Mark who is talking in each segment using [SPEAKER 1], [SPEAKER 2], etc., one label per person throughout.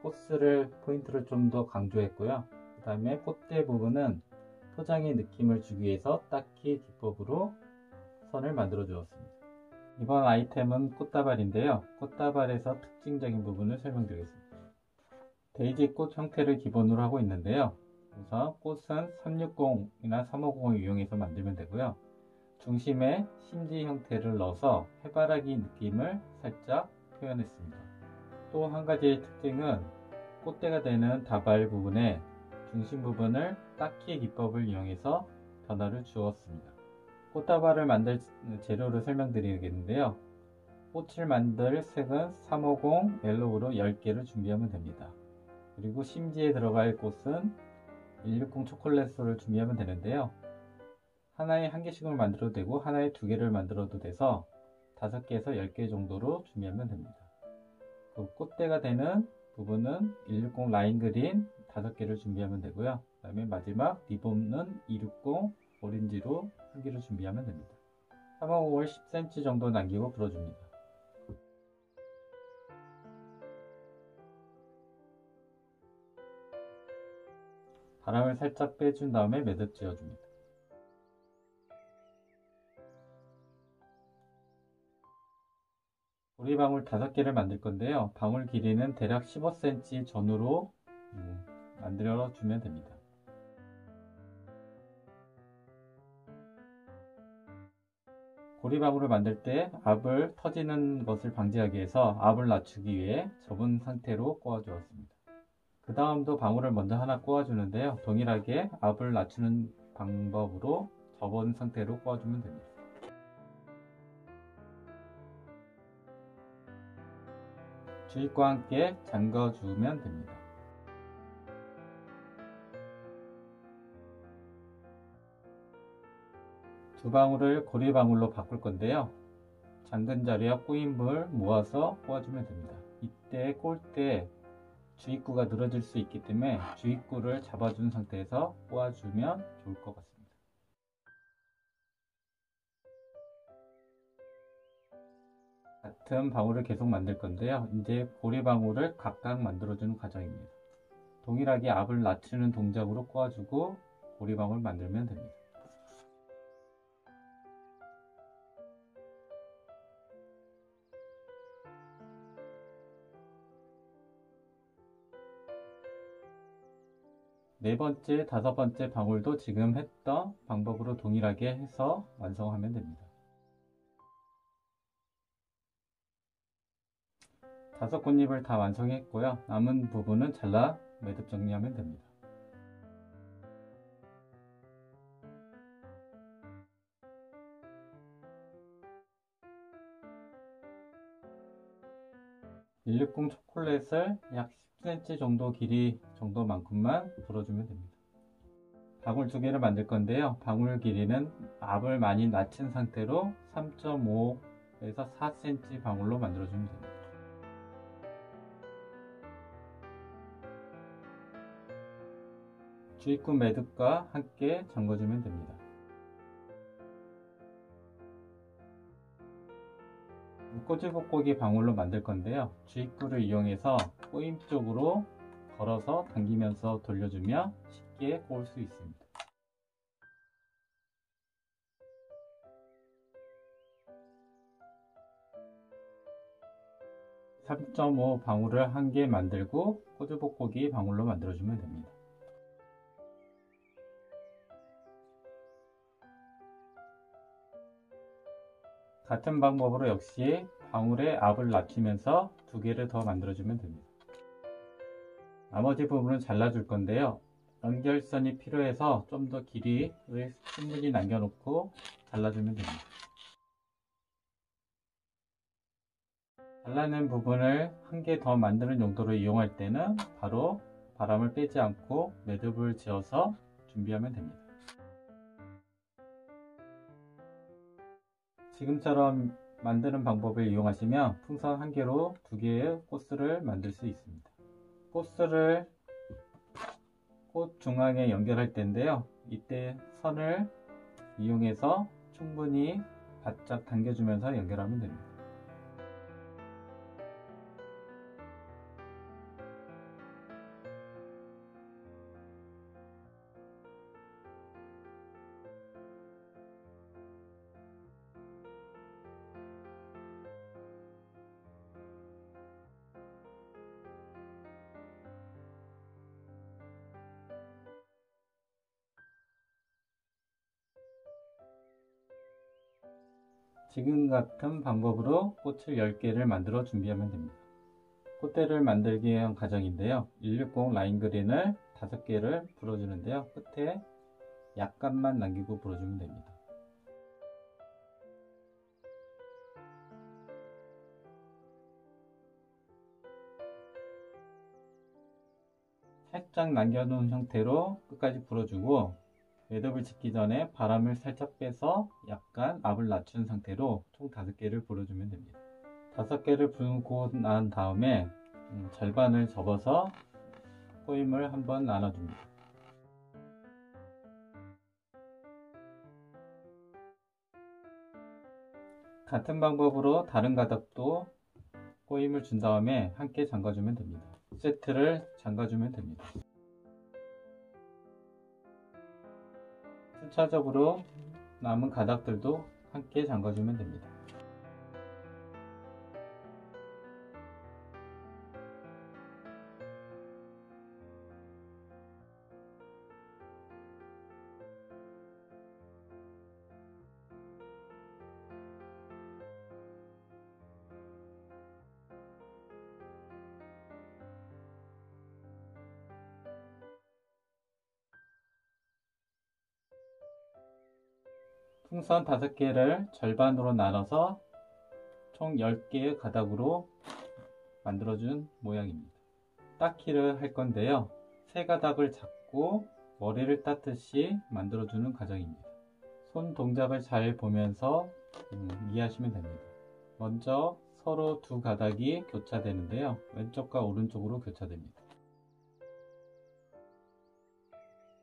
[SPEAKER 1] 코스를 포인트를 좀 더 강조했고요. 그 다음에 꽃대 부분은 포장의 느낌을 주기 위해서 딱히 기법으로 선을 만들어 주었습니다. 이번 아이템은 꽃다발인데요. 꽃다발에서 특징적인 부분을 설명드리겠습니다. 데이지 꽃 형태를 기본으로 하고 있는데요. 우선 꽃은 360이나 350을 이용해서 만들면 되고요. 중심에 심지 형태를 넣어서 해바라기 느낌을 살짝 표현했습니다. 또 한 가지의 특징은 꽃대가 되는 다발 부분에 중심 부분을 딱히 기법을 이용해서 변화를 주었습니다. 꽃다발을 만들 재료를 설명드리겠는데요. 꽃을 만들 색은 350 옐로우로 10개를 준비하면 됩니다. 그리고 심지에 들어갈 꽃은 160 초콜릿을 준비하면 되는데요. 하나에 1개씩을 만들어도 되고 하나에 2개를 만들어도 돼서 5개에서 10개 정도로 준비하면 됩니다. 그 꽃대가 되는 부분은 160 라인 그린 5개를 준비하면 되고요. 그 다음에 마지막 리본은 260 오렌지로 1개를 준비하면 됩니다. 350을 10cm 정도 남기고 불어줍니다. 바람을 살짝 빼준 다음에 매듭 지어줍니다. 고리방울 5개를 만들 건데요. 방울 길이는 대략 15cm 전후로 만들어 주면 됩니다. 고리방울을 만들 때 압을 터지는 것을 방지하기 위해서 압을 낮추기 위해 접은 상태로 꼬아 주었습니다. 그 다음도 방울을 먼저 하나 꼬아 주는데요. 동일하게 압을 낮추는 방법으로 접은 상태로 꼬아 주면 됩니다. 주입과 함께 잠궈 주면 됩니다. 두 방울을 고리방울로 바꿀 건데요. 잠근 자리와 꼬인 물 모아서 꼬아주면 됩니다. 이때 꼴 때 주입구가 늘어질 수 있기 때문에 주입구를 잡아준 상태에서 꼬아주면 좋을 것 같습니다. 같은 방울을 계속 만들 건데요. 이제 고리방울을 각각 만들어주는 과정입니다. 동일하게 압을 낮추는 동작으로 꼬아주고 고리방울 만들면 됩니다. 네 번째, 5번째 방울도 지금 했던 방법으로 동일하게 해서 완성하면 됩니다. 5꽃잎을 다 완성했고요. 남은 부분은 잘라 매듭 정리하면 됩니다. (160) 초콜릿을 약 10cm 정도 길이 정도만큼만 불어주면 됩니다. 방울 2개를 만들 건데요. 방울 길이는 압을 많이 낮춘 상태로 3.5에서 4cm 방울로 만들어주면 됩니다. 주입구 매듭과 함께 잠궈주면 됩니다. 꼬지복고기 방울로 만들 건데요. 주입구를 이용해서 꼬임 쪽으로 걸어서 당기면서 돌려주면 쉽게 꼬을 수 있습니다. (3.5) 방울을 1개 만들고 꼬지복고기 방울로 만들어주면 됩니다. 같은 방법으로 역시 방울의 압을 낮추면서 2개를 더 만들어주면 됩니다. 나머지 부분은 잘라줄 건데요. 연결선이 필요해서 좀 더 길이를 충분히 남겨놓고 잘라주면 됩니다. 잘라낸 부분을 1개 더 만드는 용도로 이용할 때는 바로 바람을 빼지 않고 매듭을 지어서 준비하면 됩니다. 지금처럼 만드는 방법을 이용하시면 풍선 1개로 2개의 코스를 만들 수 있습니다. 코스를 꽃 중앙에 연결할 텐데요. 이때 선을 이용해서 충분히 바짝 당겨주면서 연결하면 됩니다. 지금 같은 방법으로 꽃을 10개를 만들어 준비하면 됩니다. 꽃대를 만들기 위한 과정인데요. 160 라인 그린을 5개를 불어주는데요. 끝에 약간만 남기고 불어주면 됩니다. 살짝 남겨놓은 형태로 끝까지 불어주고, 매듭을 짓기 전에 바람을 살짝 빼서 약간 압을 낮춘 상태로 총 5개를 불어주면 됩니다. 5개를 불고 난 다음에 절반을 접어서 꼬임을 한번 나눠줍니다. 같은 방법으로 다른 가닥도 꼬임을 준 다음에 함께 잠가주면 됩니다. 세트를 잠가주면 됩니다. 순차적으로 남은 가닥들도 함께 잠가주면 됩니다. 풍선 5개를 절반으로 나눠서 총 10개의 가닥으로 만들어준 모양입니다. 따키를 할 건데요. 3가닥을 잡고 머리를 따듯이 만들어주는 과정입니다. 손 동작을 잘 보면서 이해하시면 됩니다. 먼저 서로 2가닥이 교차되는데요. 왼쪽과 오른쪽으로 교차됩니다.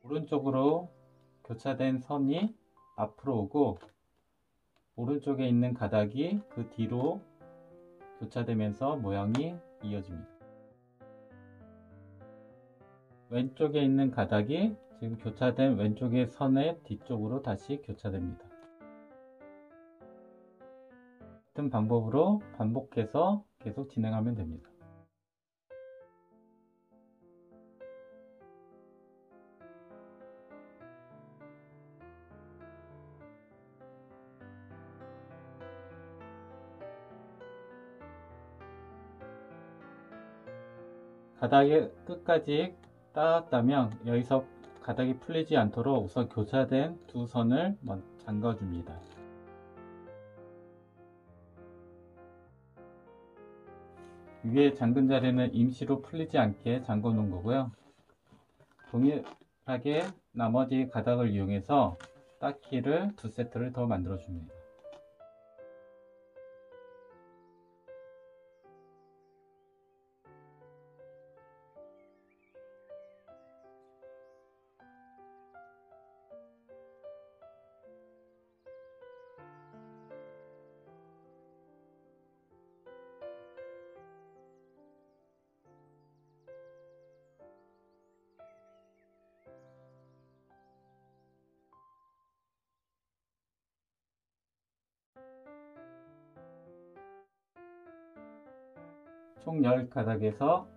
[SPEAKER 1] 오른쪽으로 교차된 선이 앞으로 오고, 오른쪽에 있는 가닥이 그 뒤로 교차되면서 모양이 이어집니다. 왼쪽에 있는 가닥이 지금 교차된 왼쪽의 선의 뒤쪽으로 다시 교차됩니다. 같은 방법으로 반복해서 계속 진행하면 됩니다. 가닥의 끝까지 따았다면 여기서 가닥이 풀리지 않도록 우선 교차된 2선을 잠가줍니다. 위에 잠근 자리는 임시로 풀리지 않게 잠궈 놓은 거고요. 동일하게 나머지 가닥을 이용해서 따키를 2세트를 더 만들어 줍니다. 총 10가닥에서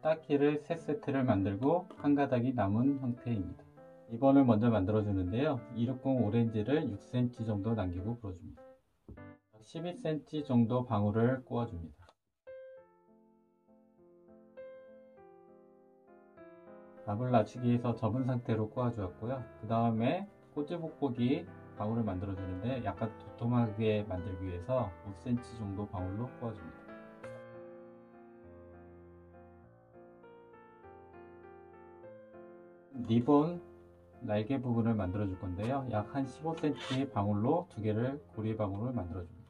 [SPEAKER 1] 따키를 3세트를 만들고 1가닥이 남은 형태입니다. 리본을 먼저 만들어 주는데요. 260 오렌지를 6cm 정도 남기고 불어줍니다. 12cm 정도 방울을 꼬아줍니다. 압을 낮추기 위해서 접은 상태로 꼬아 주었고요. 그 다음에 꼬지복보기 방울을 만들어 주는데 약간 도톰하게 만들기 위해서 5cm 정도 방울로 꼬아 줍니다. 리본 날개 부분을 만들어 줄 건데요. 약 한 15cm 방울로 2개를 고리 방울을 만들어 줍니다.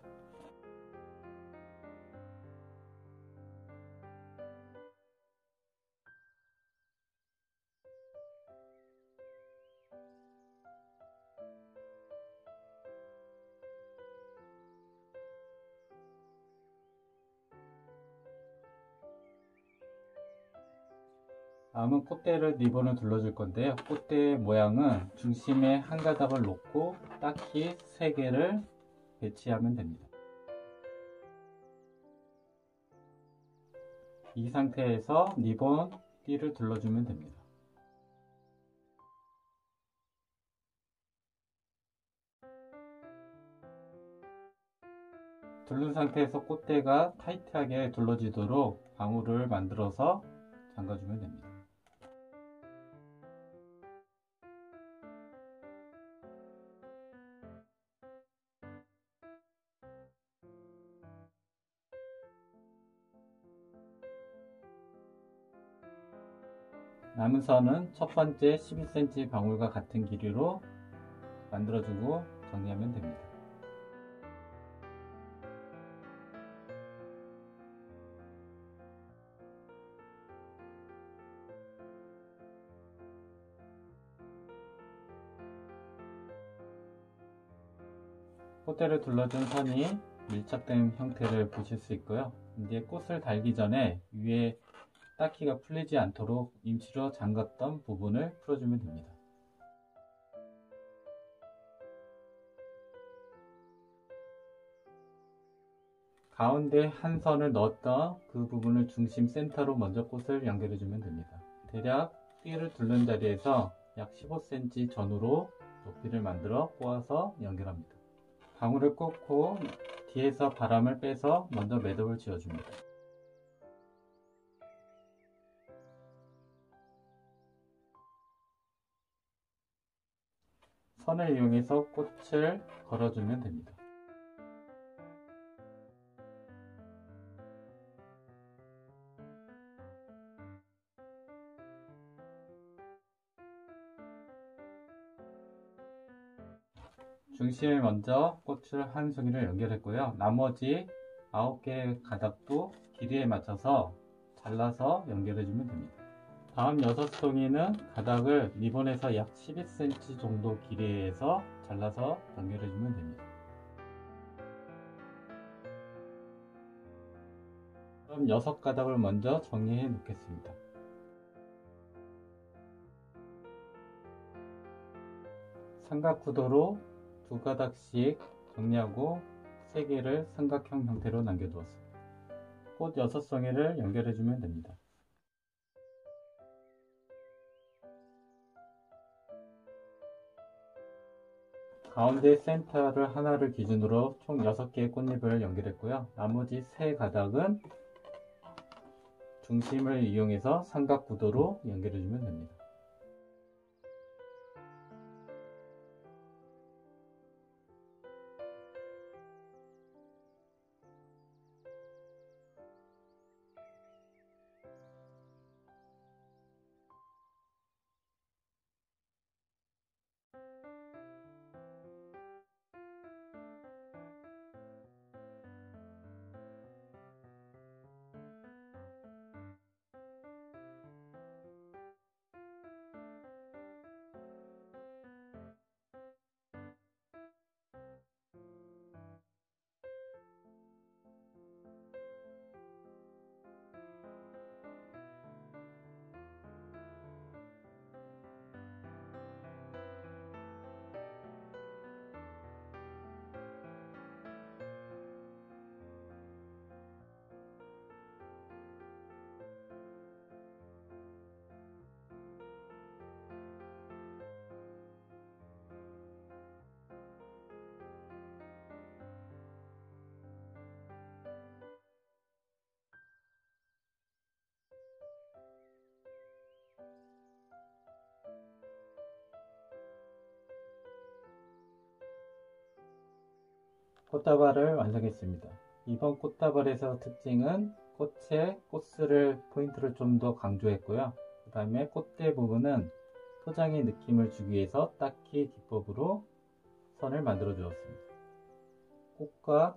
[SPEAKER 1] 다음은 꽃대를 리본을 둘러줄 건데요. 꽃대 모양은 중심에 한 가닥을 놓고 따키 3개를 배치하면 됩니다. 이 상태에서 리본 띠를 둘러주면 됩니다. 둘른 상태에서 꽃대가 타이트하게 둘러지도록 방울을 만들어서 잠가주면 됩니다. 남은 선은 첫 번째 12cm 방울과 같은 길이로 만들어주고 정리하면 됩니다. 꽃대를 둘러준 선이 밀착된 형태를 보실 수 있고요. 이제 꽃을 달기 전에 위에 딱히가 풀리지 않도록 임시로 잠갔던 부분을 풀어주면 됩니다. 가운데 한 선을 넣었던 그 부분을 중심 센터로 먼저 꽃을 연결해 주면 됩니다. 대략 띠를 둘른 자리에서 약 15cm 전후로 높이를 만들어 꼬아서 연결합니다. 방울을 꽂고 뒤에서 바람을 빼서 먼저 매듭을 지어줍니다. 선을 이용해서 꽃을 걸어주면 됩니다. 중심에 먼저 꽃을 한 송이를 연결했고요. 나머지 9개의 가닥도 길이에 맞춰서 잘라서 연결해주면 됩니다. 다음 6송이는 가닥을 리본에서 약 12cm 정도 길이에서 잘라서 연결해주면 됩니다. 그럼 6가닥을 먼저 정리해 놓겠습니다. 삼각구도로 2가닥씩 정리하고 3개를 삼각형 형태로 남겨두었습니다. 꽃 6송이를 연결해주면 됩니다. 가운데 센터를 하나를 기준으로 총 6개의 꽃잎을 연결했고요. 나머지 3가닥은 중심을 이용해서 삼각구도로 연결해주면 됩니다. 꽃다발을 완성했습니다. 이번 꽃다발에서 특징은 꽃의 꽃슬을 포인트를 좀 더 강조했고요. 그 다음에 꽃대 부분은 토장의 느낌을 주기 위해서 딱히 기법으로 선을 만들어 주었습니다. 꽃과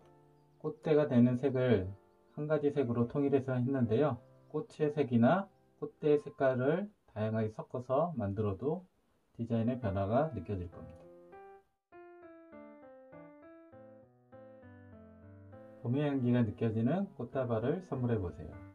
[SPEAKER 1] 꽃대가 되는 색을 한 가지 색으로 통일해서 했는데요. 꽃의 색이나 꽃대의 색깔을 다양하게 섞어서 만들어도 디자인의 변화가 느껴질 겁니다. 봄의 향기가 느껴지는 꽃다발을 선물해 보세요.